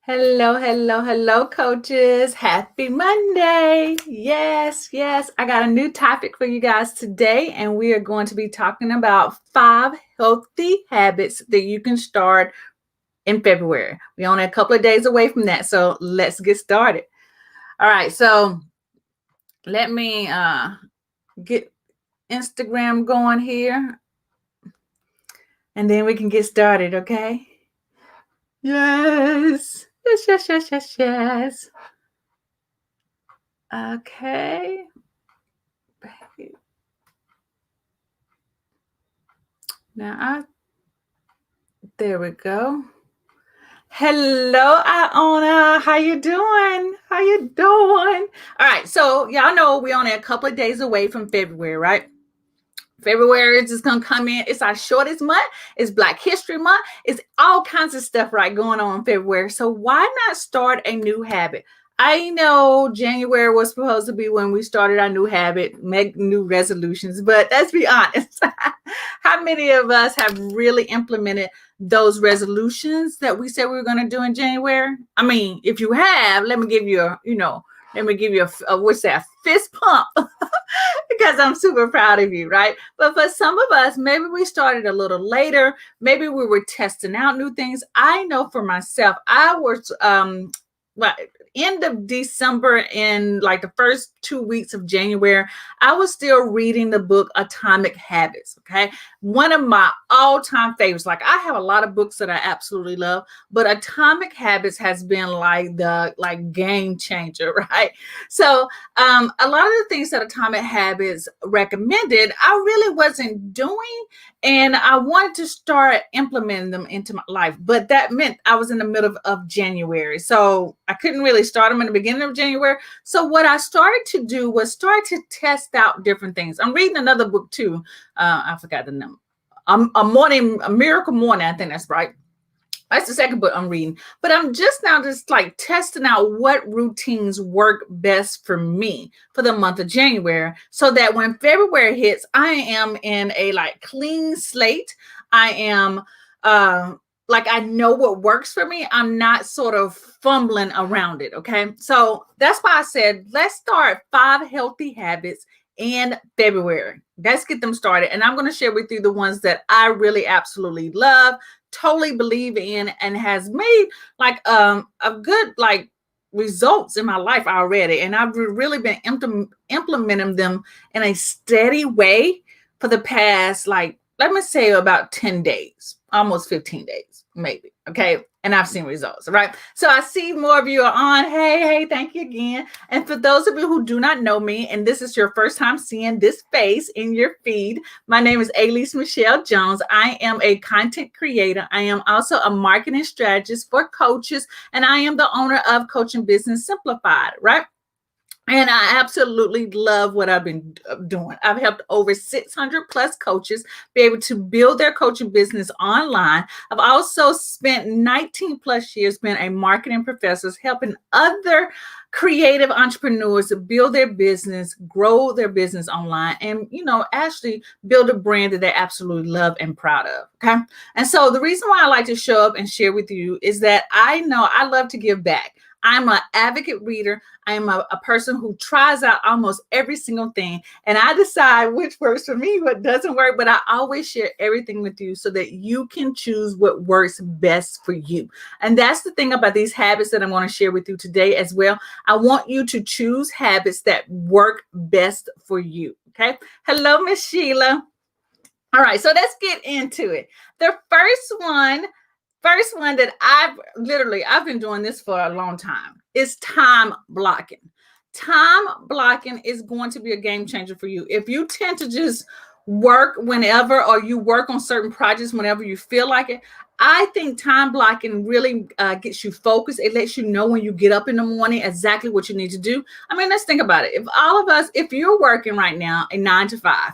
Hello, hello, hello, coaches. Happy Monday. Yes, yes. I got a new topic for you guys today, and we are going to be talking about 5 healthy habits that you can start in February. We're only a couple of days away from that, so let's get started. All right, so let me get Instagram going here, and then we can get started, okay? Yes. Yes, yes, yes, yes, yes. Okay. Now, there we go. Hello, Iona. How you doing? How you doing? All right. So y'all know we're only a couple of days away from February, right? February is just gonna come in. It's our shortest month. It's Black History Month. It's all kinds of stuff right going on in February. So why not start a new habit? I know January was supposed to be when we started our new habit, make new resolutions, but let's be honest. How many of us have really implemented those resolutions that we said we were going to do in January? I mean, if you have, let me give you a fist pump because I'm super proud of you, right? But for some of us, maybe we started a little later. Maybe we were testing out new things. I know for myself, I was well, end of December and like the first 2 weeks of January, I was still reading the book Atomic Habits. Okay. One of my all-time favorites. Like I have a lot of books that I absolutely love, but Atomic Habits has been like the game changer, right? So a lot of the things that Atomic Habits recommended, I really wasn't doing, and I wanted to start implementing them into my life. But that meant I was in the middle of January. So I couldn't really start them in the beginning of January. So what I started to do was start to test out different things. I'm reading another book too. I forgot the name. A Miracle Morning. I think that's right. That's the second book I'm reading. But I'm just now just like testing out what routines work best for me for the month of January, so that when February hits, I am in a clean slate. I am I know what works for me. I'm not sort of fumbling around it. Okay. So that's why I said let's start 5 healthy habits in February. Let's get them started. And I'm going to share with you the ones that I really absolutely love, totally believe in, and has made a good results in my life already. And I've really been implementing them in a steady way for the past let me say about 10 days, almost 15 days, maybe. Okay. And I've seen results, right? So I see more of you are on. Hey, thank you again. And for those of you who do not know me, and this is your first time seeing this face in your feed, my name is Elise Michelle Jones. I am a content creator. I am also a marketing strategist for coaches, and I am the owner of Coaching Business Simplified, right? And I absolutely love what I've been doing. I've helped over 600 plus coaches be able to build their coaching business online. I've also spent 19 plus years being a marketing professor, helping other creative entrepreneurs build their business, grow their business online, and, actually build a brand that they absolutely love and proud of. Okay. And so the reason why I like to show up and share with you is that I know I love to give back. I'm an advocate reader. I am a person who tries out almost every single thing, and I decide which works for me, what doesn't work. But I always share everything with you so that you can choose what works best for you. And that's the thing about these habits that I'm going to share with you today as well. I want you to choose habits that work best for you. Okay. Hello, Miss Sheila. All right. So let's get into it. The first one that I've been doing this for a long time is time blocking. Time blocking is going to be a game changer for you. If you tend to just work whenever, or you work on certain projects whenever you feel like it, I think time blocking really gets you focused. It lets you know when you get up in the morning exactly what you need to do. I mean, let's think about it. If you're working right now a 9 to 5,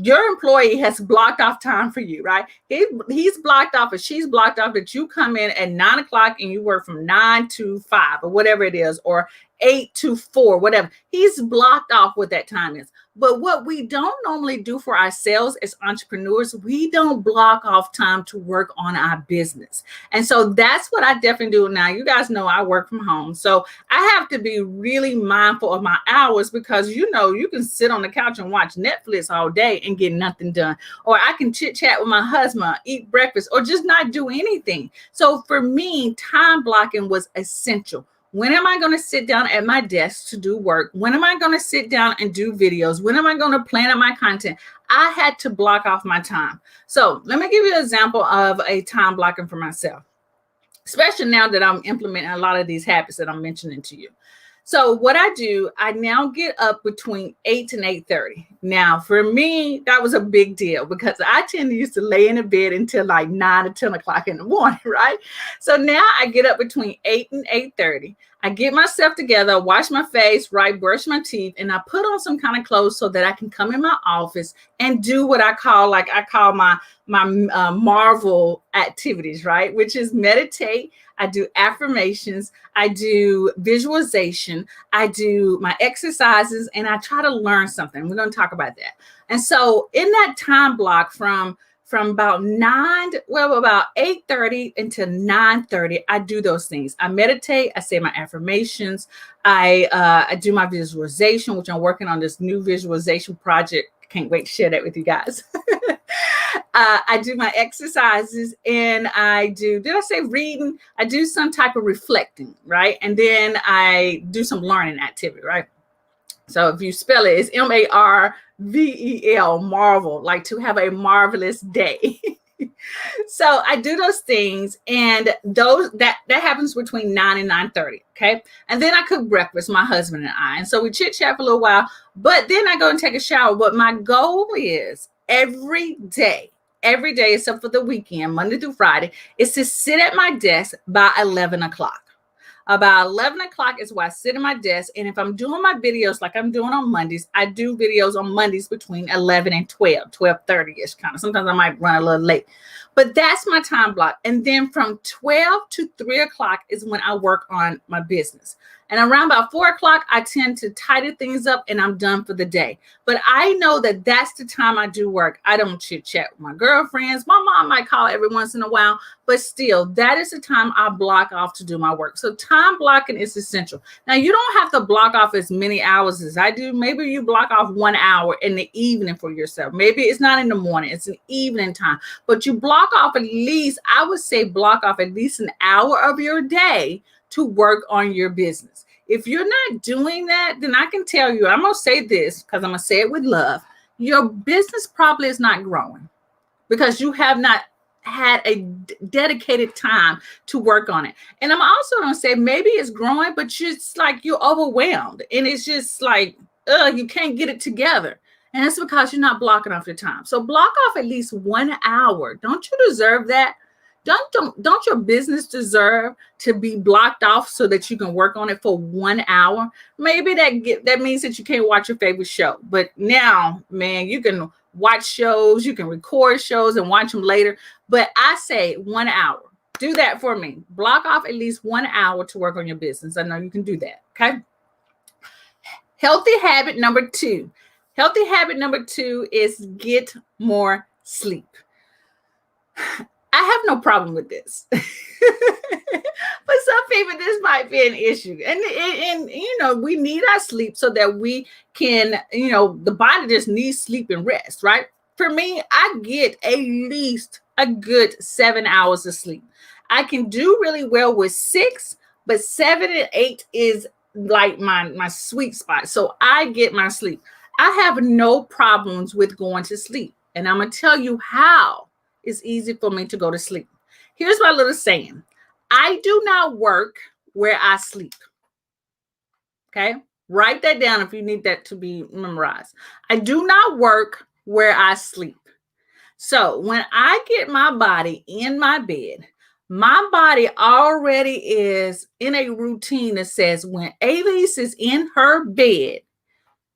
your employee has blocked off time for you, right? He's blocked off, or she's blocked off that you come in at 9 o'clock and you work from 9 to 5 or whatever it is, or 8 to 4, whatever. He's blocked off what that time is. But what we don't normally do for ourselves as entrepreneurs, we don't block off time to work on our business. And so that's what I definitely do now. You guys know I work from home. So I have to be really mindful of my hours because, you can sit on the couch and watch Netflix all day and get nothing done. Or I can chit chat with my husband, eat breakfast, or just not do anything. So for me, time blocking was essential. When am I going to sit down at my desk to do work? When am I going to sit down and do videos? When am I going to plan out my content? I had to block off my time. So let me give you an example of a time blocking for myself, especially now that I'm implementing a lot of these habits that I'm mentioning to you. So what I do, I now get up between 8 and 8:30. Now, for me, that was a big deal because I tend to used to lay in the bed until like 9 or 10 o'clock in the morning, right? So now I get up between 8 and 8:30. I get myself together, wash my face, right, brush my teeth, and I put on some kind of clothes so that I can come in my office and do what I call my Marvel activities, right? Which is meditate. I do affirmations. I do visualization. I do my exercises, and I try to learn something. We're going to talk about that. And so in that time block from about 8:30 until 9:30, I do those things. I meditate. I say my affirmations. I do my visualization, which I'm working on this new visualization project. Can't wait to share that with you guys. I do my exercises, and did I say reading? I do some type of reflecting, right? And then I do some learning activity, right? So if you spell it, it's Marvel, Marvel, like to have a marvelous day. So I do those things, and that happens between 9 and 9:30. Okay. And then I cook breakfast, my husband and I. And so we chit chat for a little while, but then I go and take a shower. But my goal is every day except for the weekend, Monday through Friday, is to sit at my desk by 11 o'clock. About 11 o'clock is where I sit at my desk. And if I'm doing my videos like I'm doing on Mondays, I do videos on Mondays between 11 and 12:30-ish kind of. Sometimes I might run a little late. But that's my time block. And then from 12 to 3 o'clock is when I work on my business. And around about 4 o'clock, I tend to tidy things up and I'm done for the day. But I know that that's the time I do work. I don't chit chat with my girlfriends. My mom might call every once in a while, but still, that is the time I block off to do my work. So time blocking is essential. Now, you don't have to block off as many hours as I do. Maybe you block off 1 hour in the evening for yourself. Maybe it's not in the morning, it's an evening time. But you block off at least, I would say block off at least an hour of your day to work on your business. If you're not doing that, then I can tell you, I'm going to say this because I'm going to say it with love. Your business probably is not growing because you have not had a dedicated time to work on it. And I'm also going to say maybe it's growing, but it's like you're overwhelmed and it's just like, you can't get it together. And that's because you're not blocking off your time. So block off at least 1 hour. Don't you deserve that? Don't your business deserve to be blocked off so that you can work on it for 1 hour? Maybe that means that you can't watch your favorite show. But now, man, you can watch shows, you can record shows and watch them later. But I say 1 hour. Do that for me. Block off at least 1 hour to work on your business. I know you can do that. Okay. Healthy habit number 2. Healthy habit number 2 is get more sleep. I have no problem with this. For some people, this might be an issue. And we need our sleep so that we can, the body just needs sleep and rest, right? For me, I get at least a good 7 hours of sleep. I can do really well with 6, but 7 and 8 is like my sweet spot. So I get my sleep. I have no problems with going to sleep. And I'm going to tell you how it's easy for me to go to sleep. Here's my little saying. I do not work where I sleep. Okay? Write that down if you need that to be memorized. I do not work where I sleep. So when I get my body in my bed, my body already is in a routine that says when Elise is in her bed,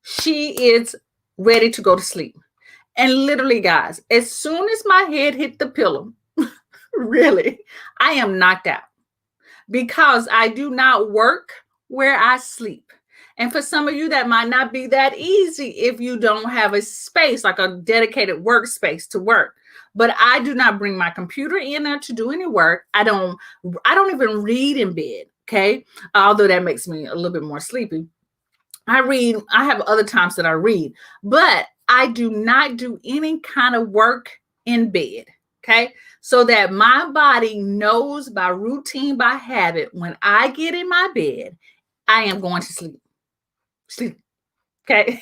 she is ready to go to sleep. And literally, guys, as soon as my head hit the pillow, really, I am knocked out because I do not work where I sleep. And for some of you, that might not be that easy if you don't have a space, like a dedicated workspace to work. But I do not bring my computer in there to do any work. I don't even read in bed. Okay. Although that makes me a little bit more sleepy. I have other times that I read, but I do not do any kind of work in bed. Okay. So that my body knows by routine, by habit, when I get in my bed, I am going to sleep. Sleep. Okay.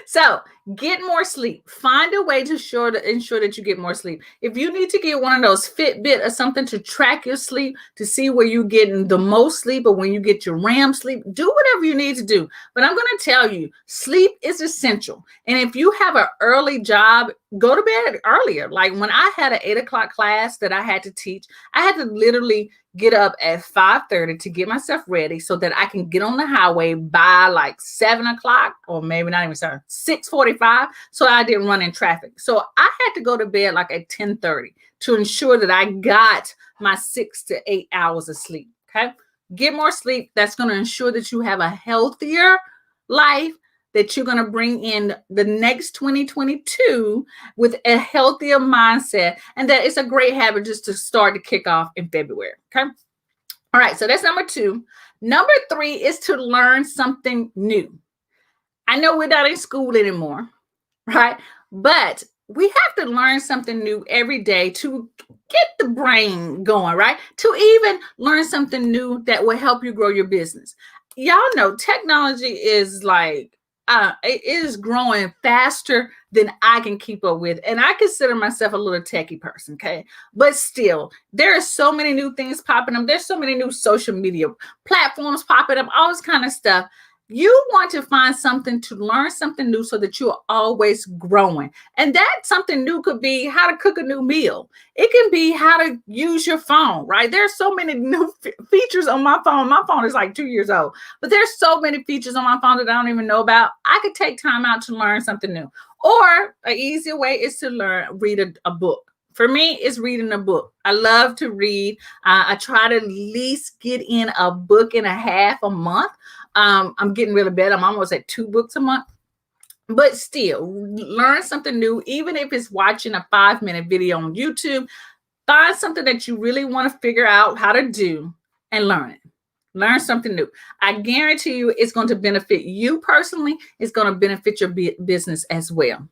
So get more sleep. Find a way to ensure that you get more sleep. If you need to get one of those Fitbit or something to track your sleep, to see where you're getting the most sleep or when you get your RAM sleep, do whatever you need to do. But I'm going to tell you, sleep is essential. And if you have an early job, go to bed earlier. Like when I had an 8 o'clock class that I had to teach, I had to literally get up at 5:30 to get myself ready so that I can get on the highway by like 7 o'clock, or maybe not even 6:45, so I didn't run in traffic. So I had to go to bed like at 10:30 to ensure that I got my 6 to 8 hours of sleep. Okay. Get more sleep. That's going to ensure that you have a healthier life, that you're going to bring in the next 2022 with a healthier mindset, and that it's a great habit just to start to kick off in February. Okay. All right. So that's number 2. Number 3 is to learn something new. I know we're not in school anymore, right? But we have to learn something new every day to get the brain going, right? To even learn something new that will help you grow your business. Y'all know technology is like, it is growing faster than I can keep up with. And I consider myself a little techie person, okay? But still, there are so many new things popping up. There's so many new social media platforms popping up, all this kind of stuff. You want to find something to learn something new so that you're always growing. And that something new could be how to cook a new meal. It can be how to use your phone, right? There's so many new features on my phone. My phone is like 2 years old, but there's so many features on my phone that I don't even know about. I could take time out to learn something new. Or an easier way is to read a book. For me, it's reading a book. I love to read. I try to at least get in a book and a half a month. I'm getting really bad. I'm almost at 2 books a month. But still, learn something new, even if it's watching a 5-minute video on YouTube. Find something that you really want to figure out how to do and learn it. Learn something new. I guarantee you it's going to benefit you personally. It's going to benefit your business as well.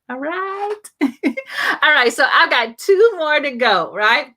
All right. All right. So I've got 2 more to go, right?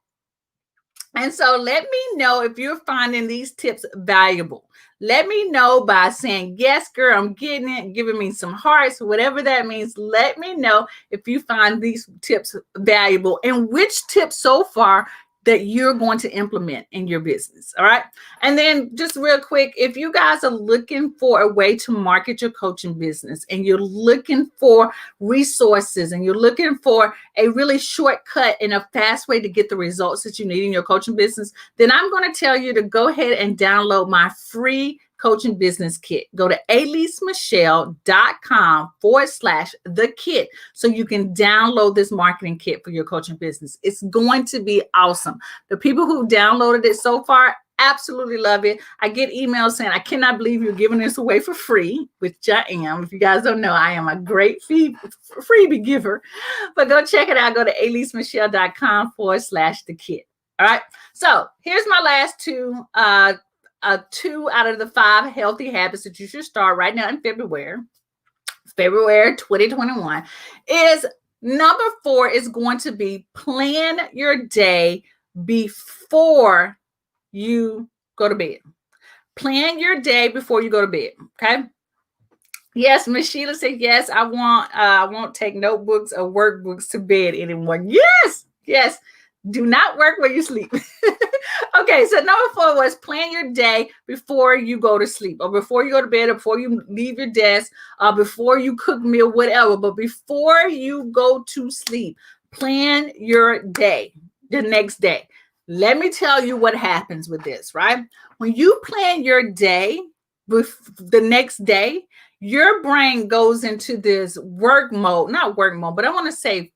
And so let me know if you're finding these tips valuable. Let me know by saying, yes, girl, I'm getting it, giving me some hearts, whatever that means. Let me know if you find these tips valuable and which tips so far that you're going to implement in your business. All right. And then just real quick, if you guys are looking for a way to market your coaching business and you're looking for resources and you're looking for a really shortcut and a fast way to get the results that you need in your coaching business, then I'm going to tell you to go ahead and download my free coaching business kit. Go to alisemichelle.com/the kit so you can download this marketing kit for your coaching business. It's going to be awesome. The people who downloaded it so far absolutely love it. I get emails saying, I cannot believe you're giving this away for free, which I am. If you guys don't know, I am a great freebie giver. But go check it out. Go to alisemichelle.com/the kit. All right. So here's my last 2 2 out of the 5 healthy habits that you should start right now in February 2021 is number 4 is going to be plan your day before you go to bed. Plan your day before you go to bed. Okay. Yes, Miss Sheila said, yes, I won't take notebooks or workbooks to bed anymore. Yes, yes. Do not work where you sleep. Okay, so number 4 was plan your day before you go to sleep, or before you go to bed, or before you leave your desk, or before you cook meal, whatever. But before you go to sleep, plan your day the next day. Let me tell you what happens with this, right? When you plan your day the next day, your brain goes into this not work mode, but I want to say,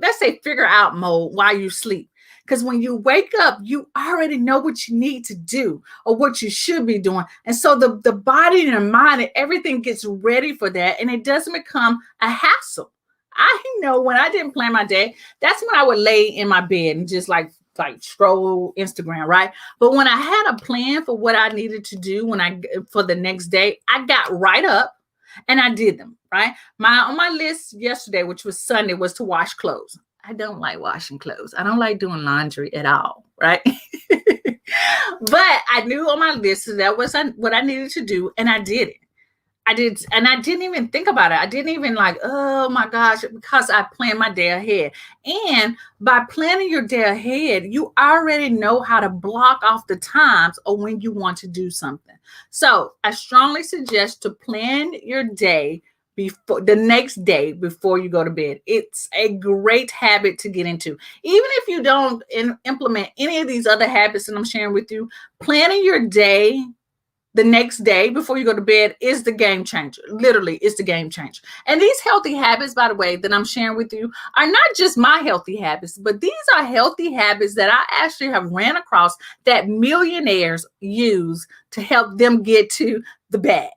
let's say figure out mode while you sleep. Because when you wake up, you already know what you need to do or what you should be doing. And so the body and the mind and everything gets ready for that. And it doesn't become a hassle. I know when I didn't plan my day, that's when I would lay in my bed and just like scroll Instagram, right? But when I had a plan for what I needed to do for the next day, I got right up and I did them, right? On my list yesterday, which was Sunday, was to wash clothes. I don't like washing clothes. I don't like doing laundry at all, right? But I knew on my list that was what I needed to do, and I did it. I did, and I didn't even think about it. I didn't even like, oh my gosh, because I planned my day ahead. And by planning your day ahead, you already know how to block off the times or when you want to do something. So I strongly suggest to plan your day before the next day before you go to bed. It's a great habit to get into. Even if you don't implement any of these other habits that I'm sharing with you, planning your day the next day before you go to bed is the game changer. Literally, it's the game changer. And these healthy habits, by the way, that I'm sharing with you are not just my healthy habits, but these are healthy habits that I actually have ran across that millionaires use to help them get to the bag,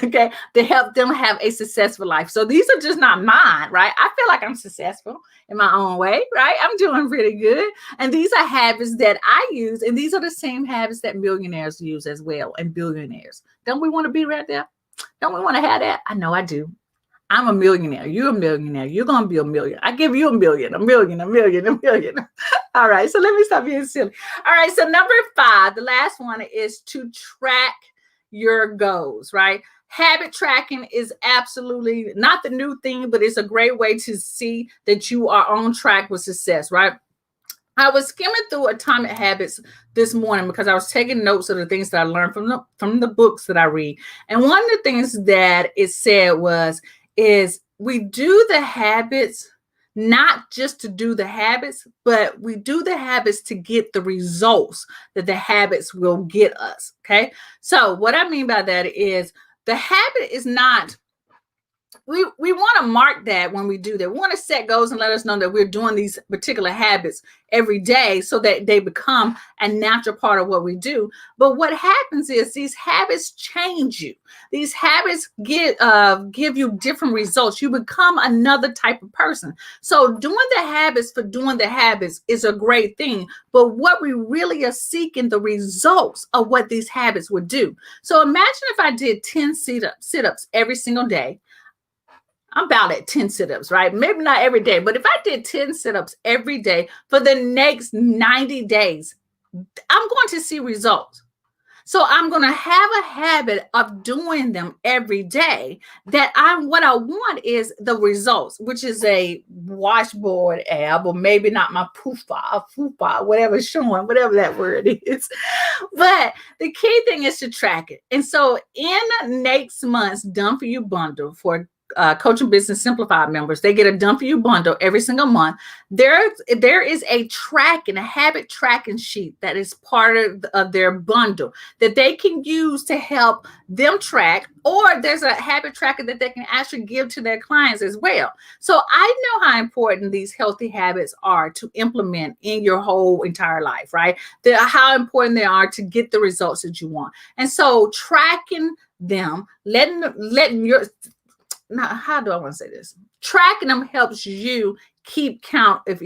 okay, to help them have a successful life. So these are just not mine, right? I feel like I'm successful in my own way, right? I'm doing pretty good. And these are habits that I use, and these are the same habits that millionaires use as well, and billionaires. Don't we want to be right there? Don't we want to have that? I know I do. I'm a millionaire. You're a millionaire. You're going to be a million. I give you a million. All right. So let me stop being silly. All right. So number 5, the last one is to track your goals, right? Habit tracking is absolutely not the new thing, but it's a great way to see that you are on track with success, right? I was skimming through Atomic Habits this morning because I was taking notes of the things that I learned from the books that I read. And one of the things that it said is we do the habits not just to do the habits, but we do the habits to get the results that the habits will get us. Okay. So what I mean by that is the habit is not, we want to mark that when we do that. We want to set goals and let us know that we're doing these particular habits every day so that they become a natural part of what we do. But what happens is these habits change you. These habits give you different results. You become another type of person. So doing the habits for doing the habits is a great thing. But what we really are seeking the results of what these habits would do. So imagine if I did 10 sit-ups every single day. I'm about at 10 sit-ups, right? Maybe not every day, but if I did 10 sit-ups every day for the next 90 days, I'm going to see results. So I'm going to have a habit of doing them every day what I want is the results, which is a washboard ab, or maybe not my fupa, whatever showing, whatever that word is. But the key thing is to track it. And so in next month's Done For You bundle for Coaching Business Simplified members, they get a Done For You bundle every single month. There is a habit tracking sheet that is part of their bundle that they can use to help them track, or there's a habit tracker that they can actually give to their clients as well. So I know how important these healthy habits are to implement in your whole entire life, right? How important they are to get the results that you want. And so tracking them, letting your now, how do I want to say this? Tracking them helps you keep count if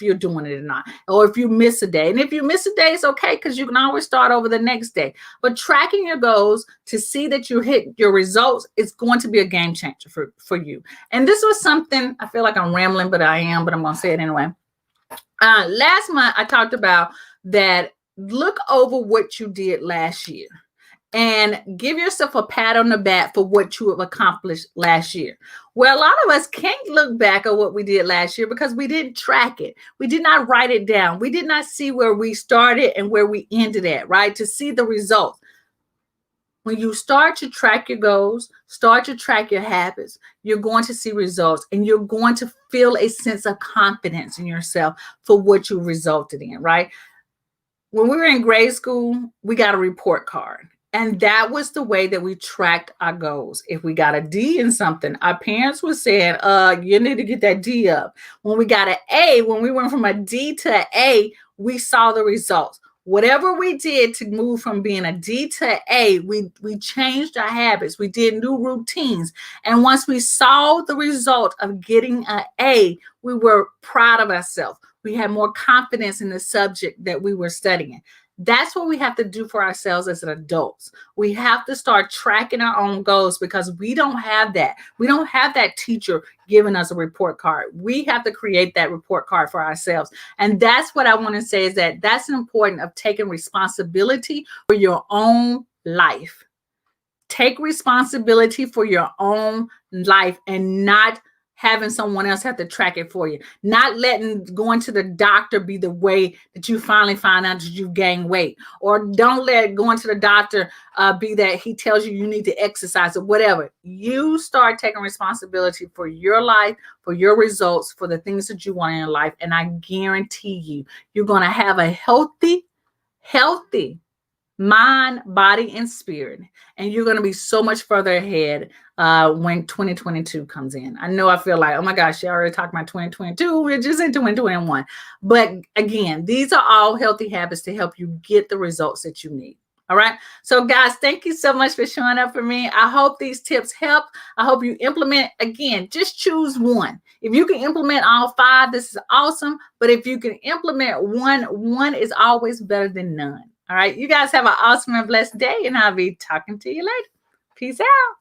you're doing it or not, or if you miss a day. And if you miss a day, it's okay because you can always start over the next day. But tracking your goals to see that you hit your results is going to be a game changer for you. And this was something, I feel like I'm rambling, but I'm going to say it anyway. Last month, I talked about that. Look over what you did last year and give yourself a pat on the back for what you have accomplished last year. Well, a lot of us can't look back at what we did last year because we didn't track it. We did not write it down. We did not see where we started and where we ended at, right? To see the results. When you start to track your goals, start to track your habits, you're going to see results, and you're going to feel a sense of confidence in yourself for what you resulted in, right? When we were in grade school, we got a report card. And that was the way that we tracked our goals. If we got a D in something, our parents were saying, you need to get that D up. When we got an A, when we went from a D to an A, we saw the results. Whatever we did to move from being a D to A, we changed our habits. We did new routines. And once we saw the result of getting an A, we were proud of ourselves. We had more confidence in the subject that we were studying. That's what we have to do for ourselves as adults. We have to start tracking our own goals because we don't have that. We don't have that teacher giving us a report card. We have to create that report card for ourselves. And that's what I want to say is that that's important of taking responsibility for your own life. Take responsibility for your own life and not having someone else have to track it for you. Not letting going to the doctor be the way that you finally find out that you gain weight. Or don't let going to the doctor be that he tells you you need to exercise or whatever. You start taking responsibility for your life, for your results, for the things that you want in your life. And I guarantee you, you're going to have a healthy mind, body, and spirit. And you're going to be so much further ahead when 2022 comes in. I know I feel like, oh my gosh, you already talked about 2022. We're just in 2021. But again, these are all healthy habits to help you get the results that you need. All right. So guys, thank you so much for showing up for me. I hope these tips help. I hope you implement. Again, just choose one. If you can implement all 5, this is awesome. But if you can implement one is always better than none. All right. You guys have an awesome and blessed day, and I'll be talking to you later. Peace out.